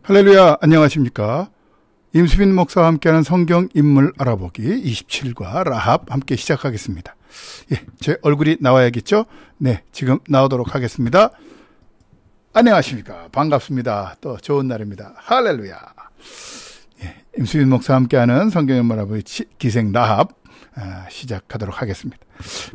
할렐루야, 안녕하십니까? 임수빈 목사와 함께하는 성경 인물 알아보기 27과 라합 함께 시작하겠습니다. 제 얼굴이 나와야겠죠? 네, 지금 나오도록 하겠습니다. 안녕하십니까? 반갑습니다. 또 좋은 날입니다. 할렐루야. 임수빈 목사와 함께하는 성경 인물 알아보기 기생 라합 시작하도록 하겠습니다.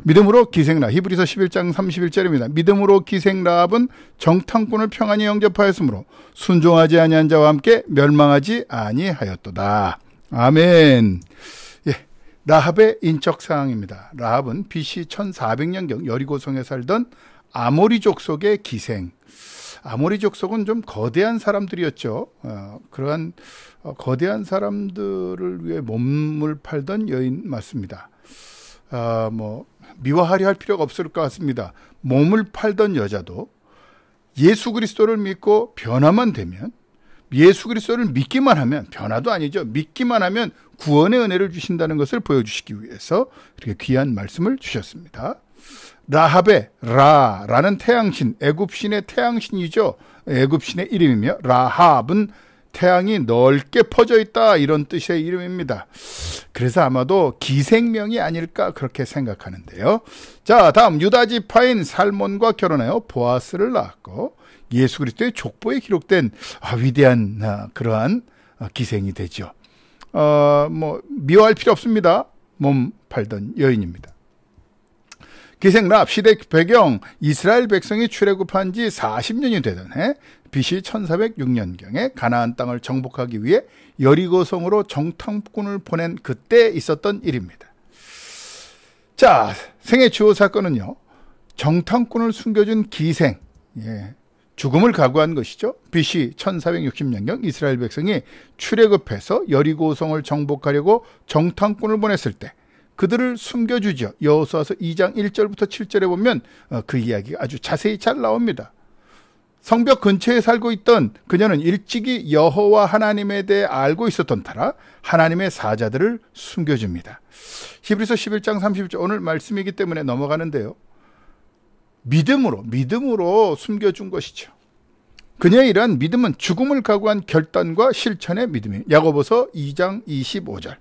믿음으로 기생 라합, 히브리서 11장 31절입니다. 믿음으로 기생 라합은 정탐꾼을 평안히 영접하였으므로 순종하지 아니한 자와 함께 멸망하지 아니하였도다. 아멘. 라합의 인적 사항입니다. 라합은 BC 1400년경 여리고성에 살던 아모리족 속의 기생. 아모리족 속은 좀 거대한 사람들이었죠. 그러한 거대한 사람들을 위해 몸을 팔던 여인 맞습니다. 미화하려 할 필요가 없을 것 같습니다. 몸을 팔던 여자도 예수 그리스도를 믿고 변화만 되면, 예수 그리스도를 믿기만 하면, 변화도 아니죠, 믿기만 하면 구원의 은혜를 주신다는 것을 보여주시기 위해서 이렇게 귀한 말씀을 주셨습니다. 라합의 라라는 태양신, 애굽신의 태양신이죠. 애굽신의 이름이며, 라합은 태양이 넓게 퍼져 있다, 이런 뜻의 이름입니다. 그래서 아마도 기생명이 아닐까 그렇게 생각하는데요. 자, 다음 유다 지파인 살몬과 결혼하여 보아스를 낳았고 예수 그리스도의 족보에 기록된 위대한 그러한 기생이 되죠. 미워할 필요 없습니다. 몸 팔던 여인입니다. 기생 라합 시대 배경, 이스라엘 백성이 출애굽한 지 40년이 되던 해 BC 1406년경에 가나안 땅을 정복하기 위해 여리고성으로 정탐꾼을 보낸 그때 있었던 일입니다. 자, 생애 주요 사건은요, 정탐꾼을 숨겨준 기생, 죽음을 각오한 것이죠. BC 1460년경 이스라엘 백성이 출애굽해서 여리고성을 정복하려고 정탐꾼을 보냈을 때 그들을 숨겨주죠. 여호수아서 2장 1절부터 7절에 보면 그 이야기가 아주 자세히 잘 나옵니다. 성벽 근처에 살고 있던 그녀는 일찍이 여호와 하나님에 대해 알고 있었던 터라 하나님의 사자들을 숨겨줍니다. 히브리서 11장 30절 오늘 말씀이기 때문에 넘어가는데요. 믿음으로 숨겨준 것이죠. 그녀의 이러한 믿음은 죽음을 각오한 결단과 실천의 믿음이에요. 야고보서 2장 25절.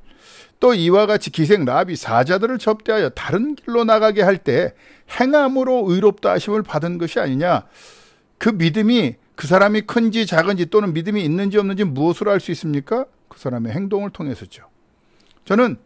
또 이와 같이 기생 라합이 사자들을 접대하여 다른 길로 나가게 할 때 행함으로 의롭다 하심을 받은 것이 아니냐. 그 믿음이 그 사람이 큰지 작은지 또는 믿음이 있는지 없는지 무엇으로 알 수 있습니까? 그 사람의 행동을 통해서죠. 저는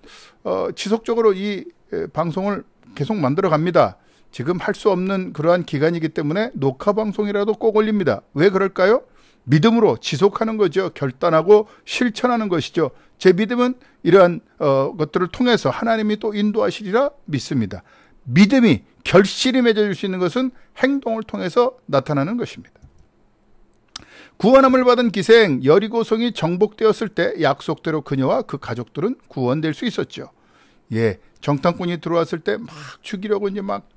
지속적으로 이 방송을 계속 만들어 갑니다. 지금 할 수 없는 그러한 기간이기 때문에 녹화 방송이라도 꼭 올립니다. 왜 그럴까요? 믿음으로 지속하는 거죠. 결단하고 실천하는 것이죠. 제 믿음은 이러한 것들을 통해서 하나님이 또 인도하시리라 믿습니다. 믿음이 결실이 맺어질 수 있는 것은 행동을 통해서 나타나는 것입니다. 구원함을 받은 기생 여리고성이 정복되었을 때 약속대로 그녀와 그 가족들은 구원될 수 있었죠. 정탐꾼이 들어왔을 때 막 죽이려고 이제 막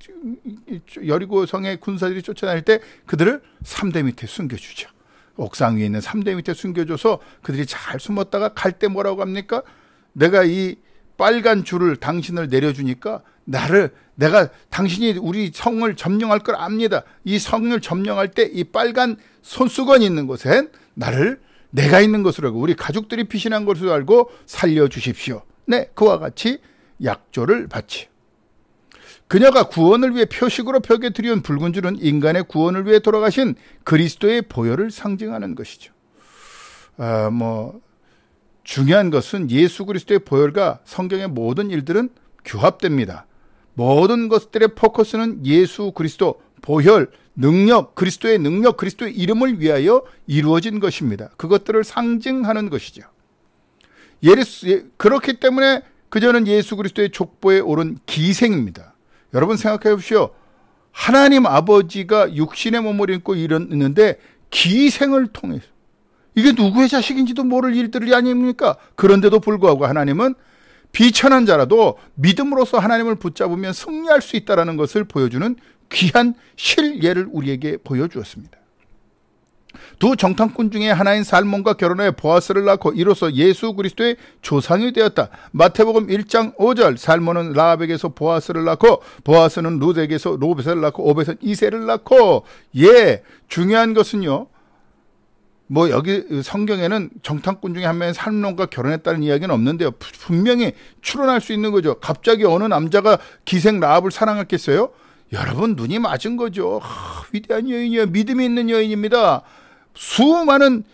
여리고성의 군사들이 쫓아다닐 때 그들을 삼대 밑에 숨겨주죠. 옥상 위에 있는 삼대 밑에 숨겨줘서 그들이 잘 숨었다가 갈 때 뭐라고 합니까? 내가 이 빨간 줄을 당신을 내려주니까 내가 당신이 우리 성을 점령할 걸 압니다. 이 성을 점령할 때 이 빨간 손수건이 있는 곳엔 내가 있는 것으로 알고 우리 가족들이 피신한 것으로 알고 살려주십시오. 네, 그와 같이 약조를 받지. 그녀가 구원을 위해 표식으로 벽에 들여온 붉은 줄은 인간의 구원을 위해 돌아가신 그리스도의 보혈을 상징하는 것이죠. 중요한 것은 예수 그리스도의 보혈과 성경의 모든 일들은 규합됩니다. 모든 것들의 포커스는 예수 그리스도, 보혈, 능력, 그리스도의 능력, 그리스도의 이름을 위하여 이루어진 것입니다. 그것들을 상징하는 것이죠. 그렇기 때문에 그녀는 예수 그리스도의 족보에 오른 기생입니다. 여러분 생각해 보십시오. 하나님 아버지가 육신의 몸을 입고 있는데 기생을 통해서, 이게 누구의 자식인지도 모를 일들이 아닙니까? 그런데도 불구하고 하나님은 비천한 자라도 믿음으로써 하나님을 붙잡으면 승리할 수 있다는 것을 보여주는 귀한 실예를 우리에게 보여주었습니다. 두 정탐꾼 중에 하나인 살몬과 결혼해 보아스를 낳고 이로써 예수 그리스도의 조상이 되었다. 마태복음 1장 5절 살몬은 라합에게서 보아스를 낳고 보아스는 룻에게서 오벳을 낳고 오벳은 이새를 낳고 중요한 것은요. 뭐 여기 성경에는 정탐꾼 중에 한 명이 살롱과 결혼했다는 이야기는 없는데요. 분명히 추론할 수 있는 거죠. 갑자기 어느 남자가 기생 라합을 사랑했겠어요? 여러분, 눈이 맞은 거죠. 위대한 여인이요. 믿음이 있는 여인입니다. 수많은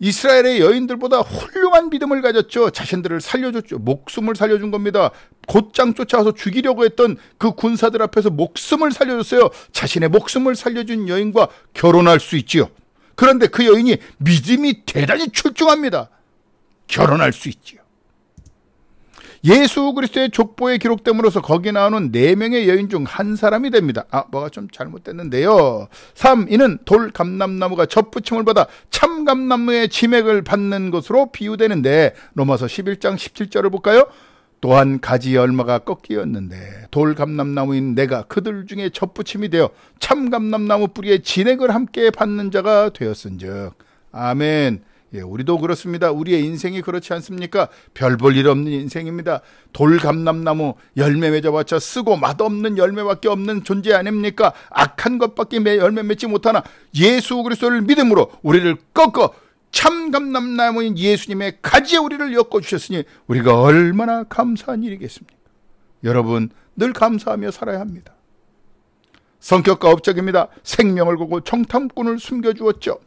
이스라엘의 여인들보다 훌륭한 믿음을 가졌죠. 자신들을 살려줬죠. 목숨을 살려준 겁니다. 곧장 쫓아와서 죽이려고 했던 그 군사들 앞에서 목숨을 살려줬어요. 자신의 목숨을 살려준 여인과 결혼할 수 있지요. 그런데 그 여인이 믿음이 대단히 출중합니다. 결혼할 수 있지요. 예수 그리스도의 족보에 기록됨으로써 거기 나오는 4명의 여인 중 한 사람이 됩니다. 뭐가 좀 잘못됐는데요. 3. 이는 돌감람나무가 젖붙임을 받아 참감나무의 지맥을 받는 것으로 비유되는데, 로마서 11장 17절을 볼까요? 또한 가지 열마가 꺾이었는데 돌감람나무인 내가 그들 중에 젖붙임이 되어 참감람나무 뿌리에 진액을 함께 받는 자가 되었은즉. 아멘. 예, 우리도 그렇습니다. 우리의 인생이 그렇지 않습니까? 별 볼 일 없는 인생입니다. 돌감람나무 열매 맺어봤자 쓰고 맛없는 열매밖에 없는 존재 아닙니까? 악한 것밖에 열매 맺지 못하나 예수 그리스도를 믿음으로 우리를 꺾어 참감람나무인 예수님의 가지에 우리를 엮어주셨으니 우리가 얼마나 감사한 일이겠습니까? 여러분, 늘 감사하며 살아야 합니다. 성격과 업적입니다. 생명을 걸고 정탐꾼을 숨겨주었죠.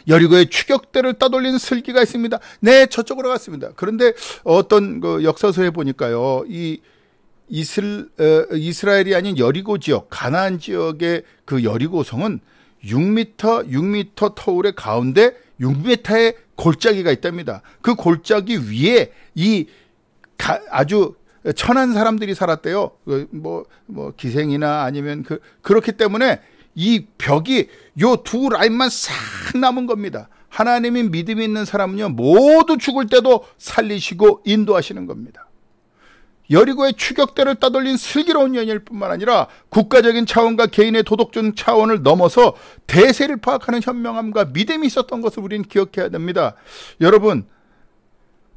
여리고의 추격대를 따돌린 슬기가 있습니다. 네, 저쪽으로 갔습니다. 그런데 어떤 그 역사서에 보니까요, 이 이스라엘이 아닌 여리고 지역, 가나안 지역의 그 여리고성은 6m 터울의 가운데 6m의 골짜기가 있답니다. 그 골짜기 위에 아주 천한 사람들이 살았대요. 뭐 기생이나 아니면 그렇기 때문에 이 벽이 요 2 라인만 싹 남은 겁니다. 하나님이 믿음이 있는 사람은요, 모두 죽을 때도 살리시고 인도하시는 겁니다. 여리고의 추격대를 따돌린 슬기로운 여인일 뿐만 아니라 국가적인 차원과 개인의 도덕적 차원을 넘어서 대세를 파악하는 현명함과 믿음이 있었던 것을 우리는 기억해야 됩니다. 여러분,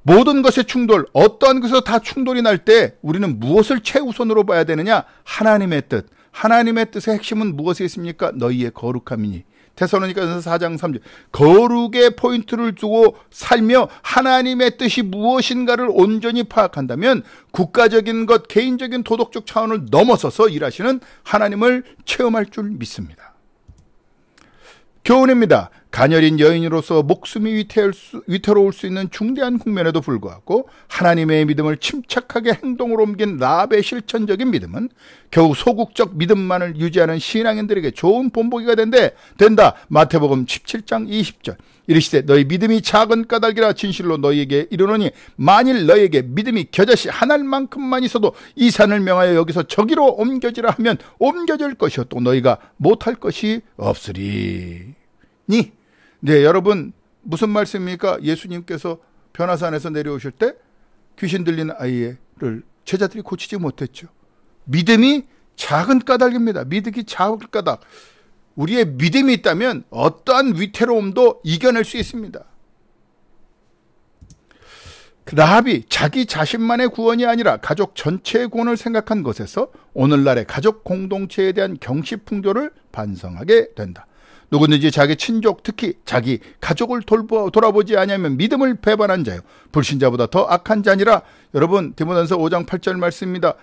모든 것의 충돌, 어떠한 것에서 다 충돌이 날 때 우리는 무엇을 최우선으로 봐야 되느냐? 하나님의 뜻. 하나님의 뜻의 핵심은 무엇이 있습니까? 너희의 거룩함이니. 데살로니가서 4장 3절. 거룩의 포인트를 두고 살며 하나님의 뜻이 무엇인가를 온전히 파악한다면 국가적인 것, 개인적인 도덕적 차원을 넘어서서 일하시는 하나님을 체험할 줄 믿습니다. 교훈입니다. 가녀린 여인으로서 목숨이 위태로울 수 있는 중대한 국면에도 불구하고 하나님의 믿음을 침착하게 행동으로 옮긴 라합의 실천적인 믿음은 겨우 소극적 믿음만을 유지하는 신앙인들에게 좋은 본보기가 된다. 마태복음 17장 20절. 이르시되 너희 믿음이 작은 까닭이라 진실로 너희에게 이르노니 만일 너희에게 믿음이 겨자씨 한 알만큼만 있어도 이 산을 명하여 여기서 저기로 옮겨지라 하면 옮겨질 것이요 또 너희가 못할 것이 없으리. 네, 여러분, 무슨 말씀입니까? 예수님께서 변화산에서 내려오실 때 귀신 들린 아이를 제자들이 고치지 못했죠. 믿음이 작은 까닭입니다. 믿음이 작은 까닭. 우리의 믿음이 있다면 어떠한 위태로움도 이겨낼 수 있습니다. 라합이 자기 자신만의 구원이 아니라 가족 전체의 구원을 생각한 것에서 오늘날의 가족 공동체에 대한 경시 풍조를 반성하게 된다. 누구든지 자기 친족, 특히 자기 가족을 돌아보지 아니하면 믿음을 배반한 자요 불신자보다 더 악한 자니라. 여러분, 디모데전서 5장 8절 말씀입니다.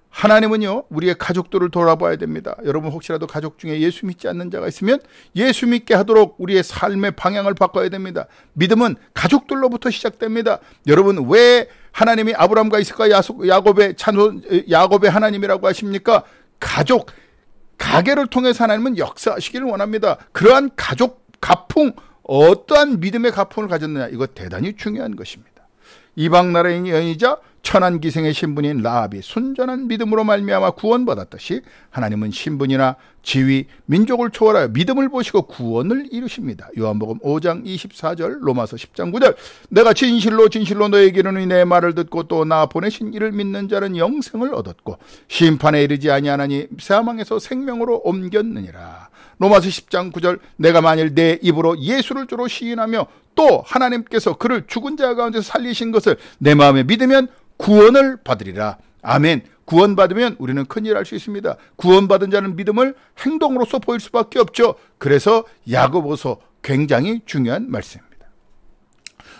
하나님은요, 우리의 가족들을 돌아봐야 됩니다. 여러분, 혹시라도 가족 중에 예수 믿지 않는 자가 있으면 예수 믿게 하도록 우리의 삶의 방향을 바꿔야 됩니다. 믿음은 가족들로부터 시작됩니다. 여러분, 왜 하나님이 아브라함과 이삭과 야곱의 하나님이라고 하십니까? 가계를 통해서 하나님은 역사하시기를 원합니다. 그러한 가족 가풍, 어떠한 믿음의 가풍을 가졌느냐, 이거 대단히 중요한 것입니다. 이방 나라의 여인이자 천한 기생의 신분인 라합이 순전한 믿음으로 말미암아 구원받았듯이 하나님은 신분이나 지위, 민족을 초월하여 믿음을 보시고 구원을 이루십니다. 요한복음 5장 24절, 로마서 10장 9절. 내가 진실로 너에게 이르노니 내 말을 듣고 또 나 보내신 이를 믿는 자는 영생을 얻었고 심판에 이르지 아니하나니 사망에서 생명으로 옮겼느니라. 로마서 10장 9절. 내가 만일 내 입으로 예수를 주로 시인하며 또 하나님께서 그를 죽은 자 가운데서 살리신 것을 내 마음에 믿으면 구원을 받으리라. 아멘. 구원받으면 우리는 큰일 할 수 있습니다. 구원받은 자는 믿음을 행동으로서 보일 수밖에 없죠. 그래서 야고보서 굉장히 중요한 말씀입니다.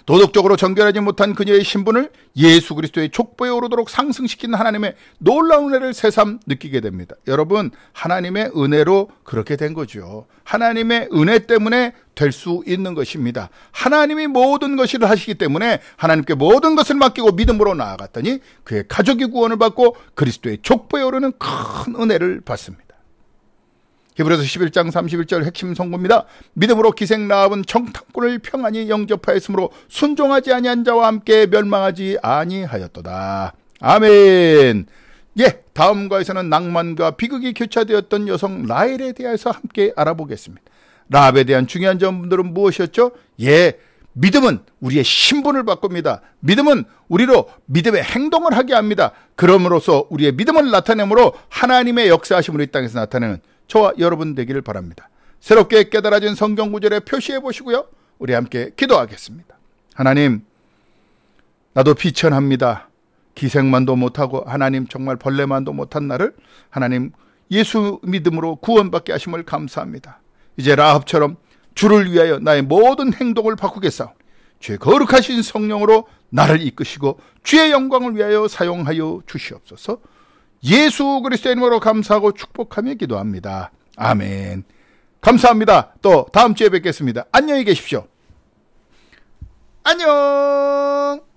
도덕적으로 정결하지 못한 그녀의 신분을 예수 그리스도의 족보에 오르도록 상승시킨 하나님의 놀라운 은혜를 새삼 느끼게 됩니다. 여러분, 하나님의 은혜로 그렇게 된 거죠. 하나님의 은혜 때문에 될 수 있는 것입니다. 하나님이 모든 것을 하시기 때문에 하나님께 모든 것을 맡기고 믿음으로 나아갔더니 그의 가족이 구원을 받고 그리스도의 족보에 오르는 큰 은혜를 받습니다. 히브리서 11장 31절 핵심 선고입니다. 믿음으로 기생 라합은 정탐꾼을 평안히 영접하였으므로 순종하지 아니한 자와 함께 멸망하지 아니하였도다. 아멘. 예, 다음 과에서는 낭만과 비극이 교차되었던 여성 라헬에 대해서 함께 알아보겠습니다. 라합에 대한 중요한 점들은 무엇이었죠? 예, 믿음은 우리의 신분을 바꿉니다. 믿음은 우리로 믿음의 행동을 하게 합니다. 그럼으로써 우리의 믿음을 나타내므로 하나님의 역사하심으로 이 땅에서 나타내는 저와 여러분 되기를 바랍니다. 새롭게 깨달아진 성경 구절에 표시해 보시고요. 우리 함께 기도하겠습니다. 하나님, 나도 비천합니다. 기생만도 못하고 하나님 정말 벌레만도 못한 나를 하나님 예수 믿음으로 구원받게 하심을 감사합니다. 이제 라합처럼 주를 위하여 나의 모든 행동을 바꾸겠사오니 주의 거룩하신 성령으로 나를 이끄시고 주의 영광을 위하여 사용하여 주시옵소서. 예수 그리스도의 이름으로 감사하고 축복하며 기도합니다. 아멘. 감사합니다. 또 다음 주에 뵙겠습니다. 안녕히 계십시오. 안녕.